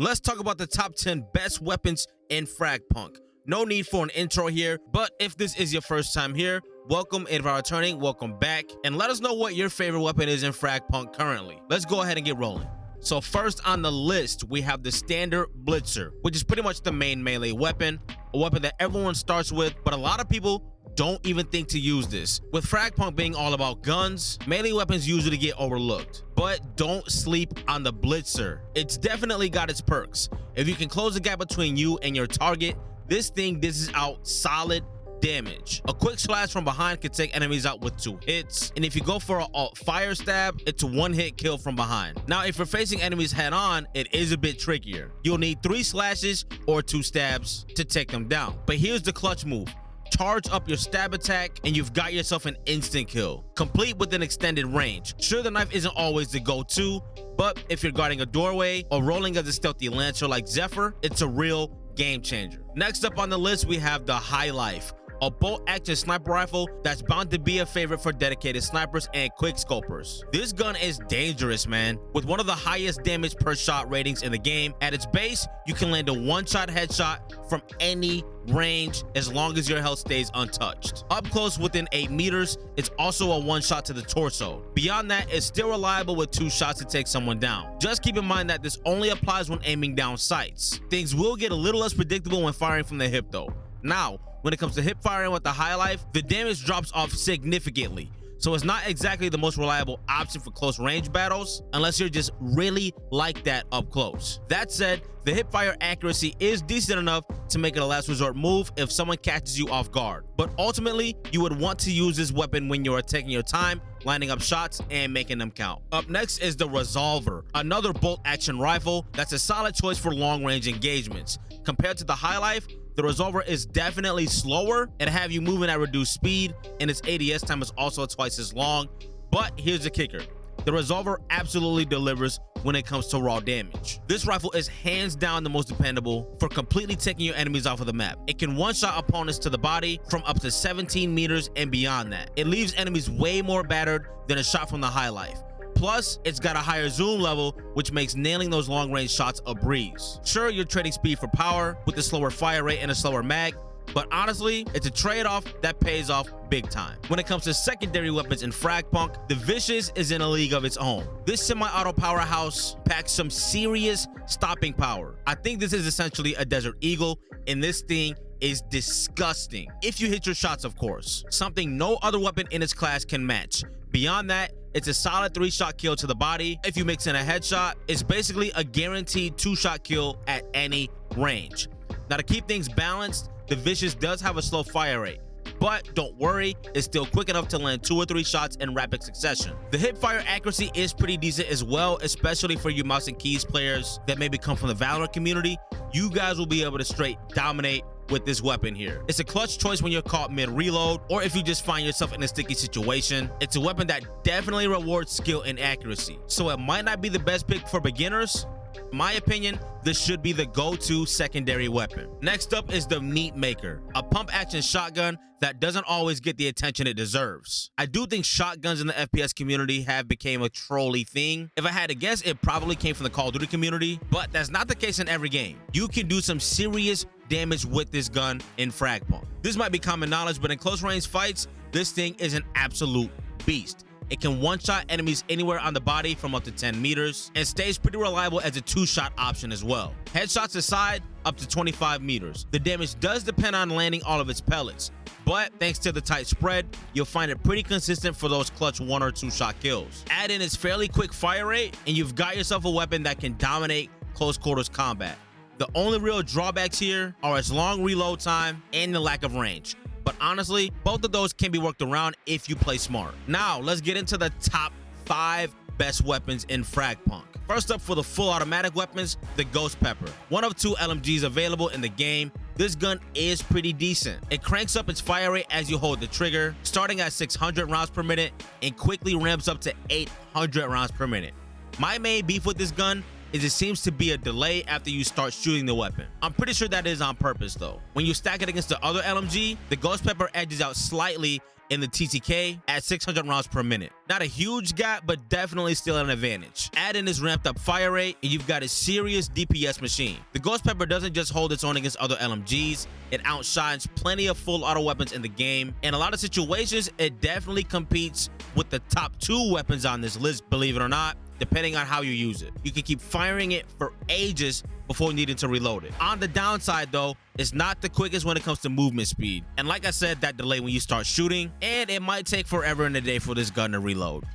Let's talk about the top 10 best weapons in Frag Punk. No need for an intro here, but if this is your first time here, welcome. If you are returning, welcome back. And let us know what your favorite weapon is in Frag Punk currently. Let's go ahead and get rolling. So first on the list, we have the standard Blitzer, which is pretty much the main melee weapon, a weapon that everyone starts with, but a lot of people don't even think to use this. With Frag Punk being all about guns, melee weapons usually get overlooked. But don't sleep on the Blitzer. It's definitely got its perks. If you can close the gap between you and your target, this thing dishes out solid damage. A quick slash from behind can take enemies out with 2 hits, and if you go for a fire stab, it's a 1-hit kill from behind. Now, if you're facing enemies head on, it is a bit trickier. You'll need 3 slashes or 2 stabs to take them down. But here's the clutch move. Charge up your stab attack and you've got yourself an instant kill, complete with an extended range. Sure, the knife isn't always the go-to, but if you're guarding a doorway or rolling as a stealthy lancer like Zephyr, it's a real game changer. Next up on the list, we have the High Life, a bolt-action sniper rifle that's bound to be a favorite for dedicated snipers and quick scopers. This gun is dangerous, man. With one of the highest damage per shot ratings in the game, at its base, you can land a one-shot headshot from any range as long as your health stays untouched. Up close within 8 meters, it's also a one-shot to the torso. Beyond that, it's still reliable with 2 shots to take someone down. Just keep in mind that this only applies when aiming down sights. Things will get a little less predictable when firing from the hip though. Now, when it comes to hip firing with the High Life, the damage drops off significantly, so it's not exactly the most reliable option for close range battles unless you're just really like that up close. That said, the hip fire accuracy is decent enough to make it a last resort move if someone catches you off guard, but ultimately you would want to use this weapon when you're taking your time, lining up shots and making them count. Up next is the Resolver, another bolt action rifle that's a solid choice for long range engagements. Compared to the High Life, the Resolver is definitely slower and have you moving at reduced speed, and its ADS time is also twice as long. But here's the kicker. The Resolver absolutely delivers when it comes to raw damage. This rifle is hands down the most dependable for completely taking your enemies off of the map. It can one-shot opponents to the body from up to 17 meters and beyond that. It leaves enemies way more battered than a shot from the High Life. Plus, it's got a higher zoom level, which makes nailing those long-range shots a breeze. Sure, you're trading speed for power with a slower fire rate and a slower mag, but honestly, it's a trade-off that pays off big time. When it comes to secondary weapons in Frag Punk, the Vicious is in a league of its own. This semi-auto powerhouse packs some serious stopping power. I think this is essentially a Desert Eagle, and this thing is disgusting. If you hit your shots, of course. Something no other weapon in its class can match. Beyond that, it's a solid 3-shot kill to the body. If you mix in a headshot, it's basically a guaranteed 2-shot kill at any range. Now, to keep things balanced, the Vicious does have a slow fire rate, but don't worry, it's still quick enough to land 2 or 3 shots in rapid succession. The hip fire accuracy is pretty decent as well, especially for you mouse and keys players that maybe come from the Valorant community. You guys will be able to straight dominate with this weapon here. It's a clutch choice when you're caught mid-reload or if you just find yourself in a sticky situation. It's a weapon that definitely rewards skill and accuracy, so it might not be the best pick for beginners. In my opinion, this should be the go-to secondary weapon. Next up is the Meat Maker, a pump-action shotgun that doesn't always get the attention it deserves. I do think shotguns in the FPS community have become a trolly thing. If I had to guess, it probably came from the Call of Duty community, but that's not the case in every game. You can do some serious damage with this gun in Frag Punk. This might be common knowledge, but in close range fights, this thing is an absolute beast. It can one-shot enemies anywhere on the body from up to 10 meters and stays pretty reliable as a 2-shot option as well. Headshots aside, up to 25 meters. The damage does depend on landing all of its pellets, but thanks to the tight spread, you'll find it pretty consistent for those clutch 1 or 2-shot kills. Add in its fairly quick fire rate, and you've got yourself a weapon that can dominate close quarters combat. The only real drawbacks here are its long reload time and the lack of range. But honestly, both of those can be worked around if you play smart. Now, let's get into the top 5 best weapons in Frag Punk. First up, for the full automatic weapons, the Ghost Pepper. One of 2 LMGs available in the game. This gun is pretty decent. It cranks up its fire rate as you hold the trigger, starting at 600 rounds per minute and quickly ramps up to 800 rounds per minute. My main beef with this gun is it seems to be a delay after you start shooting the weapon. I'm pretty sure that is on purpose though. When you stack it against the other LMG, the Ghost Pepper edges out slightly in the TTK at 600 rounds per minute. Not a huge gap, but definitely still an advantage. Add in this ramped up fire rate, and you've got a serious DPS machine. The Ghost Pepper doesn't just hold its own against other LMGs, it outshines plenty of full auto weapons in the game. In a lot of situations, it definitely competes with the top 2 weapons on this list, believe it or not, depending on how you use it. You can keep firing it for ages before needing to reload it. On the downside though, it's not the quickest when it comes to movement speed. And like I said, that delay when you start shooting, and it might take forever in the day for this gun to reload.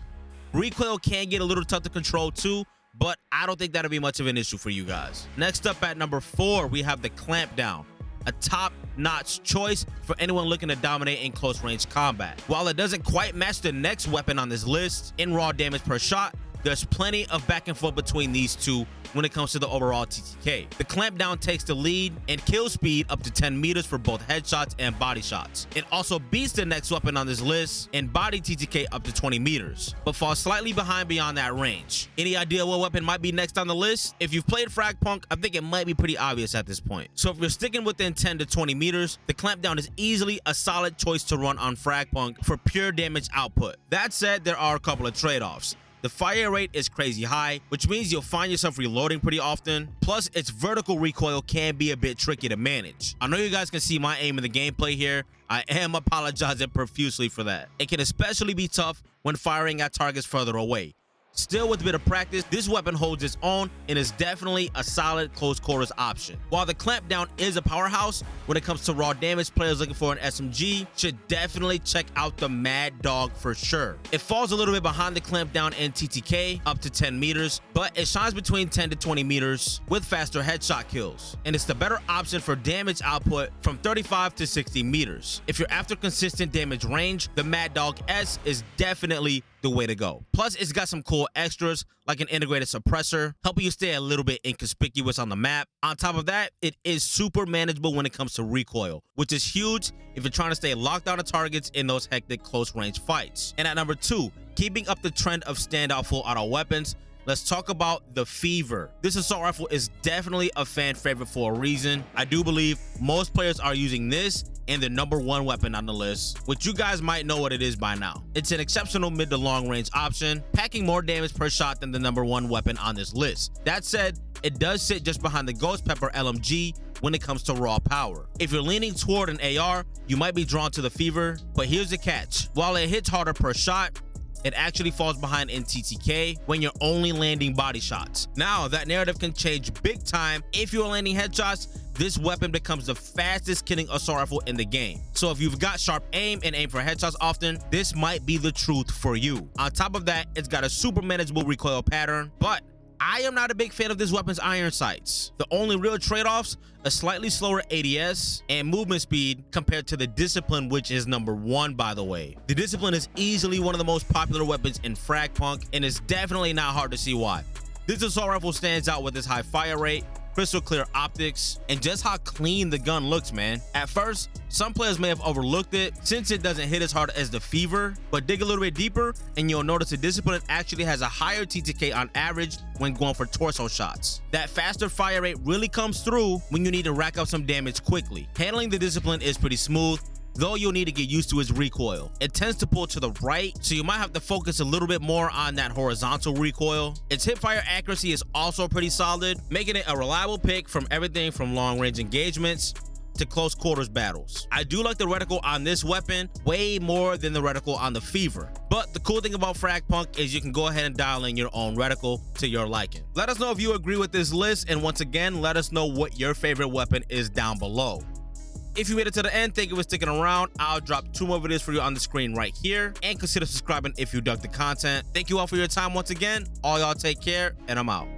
Recoil can get a little tough to control too, but I don't think that'll be much of an issue for you guys. Next up at number 4, we have the Clamp Down, a top-notch choice for anyone looking to dominate in close-range combat. While it doesn't quite match the next weapon on this list in raw damage per shot, there's plenty of back and forth between these two when it comes to the overall TTK. The Clamp Down takes the lead in kill speed up to 10 meters for both headshots and body shots. It also beats the next weapon on this list in body TTK up to 20 meters, but falls slightly behind beyond that range. Any idea what weapon might be next on the list? If you've played Frag Punk, I think it might be pretty obvious at this point. So if you're sticking within 10 to 20 meters, the Clamp Down is easily a solid choice to run on Frag Punk for pure damage output. That said, there are a couple of trade-offs. The fire rate is crazy high, which means you'll find yourself reloading pretty often. Plus, its vertical recoil can be a bit tricky to manage. I know you guys can see my aim in the gameplay here. I am apologizing profusely for that. It can especially be tough when firing at targets further away. Still, with a bit of practice, this weapon holds its own and is definitely a solid close quarters option. While the Clamp Down is a powerhouse, when it comes to raw damage, players looking for an SMG should definitely check out the Mad Dog for sure. It falls a little bit behind the Clamp Down in TTK, up to 10 meters, but it shines between 10 to 20 meters with faster headshot kills. And it's the better option for damage output from 35 to 60 meters. If you're after consistent damage range, the Mad Dog S is definitely the way to go. Plus, it's got some cool extras like an integrated suppressor, helping you stay a little bit inconspicuous on the map. On top of that, it is super manageable when it comes to recoil, which is huge if you're trying to stay locked down to targets in those hectic close range fights. And at number 2, keeping up the trend of standout full auto weapons, let's talk about the Fever. This assault rifle is definitely a fan favorite for a reason. I do believe most players are using this and the number 1 weapon on the list, which you guys might know what it is by now. It's an exceptional mid to long range option, packing more damage per shot than the number 1 weapon on this list. That said, it does sit just behind the Ghost Pepper LMG when it comes to raw power. If you're leaning toward an AR, you might be drawn to the Fever, but here's the catch. While it hits harder per shot, it actually falls behind in TTK when you're only landing body shots. Now, that narrative can change big time. If you're landing headshots, this weapon becomes the fastest killing assault rifle in the game. So if you've got sharp aim and aim for headshots often, this might be the truth for you. On top of that, it's got a super manageable recoil pattern, but I am not a big fan of this weapon's iron sights. The only real trade-offs, a slightly slower ADS and movement speed compared to the Discipline, which is number 1, by the way. The Discipline is easily one of the most popular weapons in Frag Punk, and it's definitely not hard to see why. This assault rifle stands out with its high fire rate, crystal clear optics, and just how clean the gun looks, man. At first, some players may have overlooked it since it doesn't hit as hard as the Fever, but dig a little bit deeper and you'll notice the Discipline actually has a higher TTK on average when going for torso shots. That faster fire rate really comes through when you need to rack up some damage quickly. Handling the Discipline is pretty smooth, though you'll need to get used to its recoil. It tends to pull to the right, so you might have to focus a little bit more on that horizontal recoil. Its hipfire accuracy is also pretty solid, making it a reliable pick from everything from long-range engagements to close quarters battles. I do like the reticle on this weapon way more than the reticle on the Fever, but the cool thing about Frag Punk is you can go ahead and dial in your own reticle to your liking. Let us know if you agree with this list, and once again, let us know what your favorite weapon is down below. If you made it to the end, thank you for sticking around. I'll drop 2 more videos for you on the screen right here, and consider subscribing if you dug the content. Thank you all for your time once again. All y'all take care, and I'm out.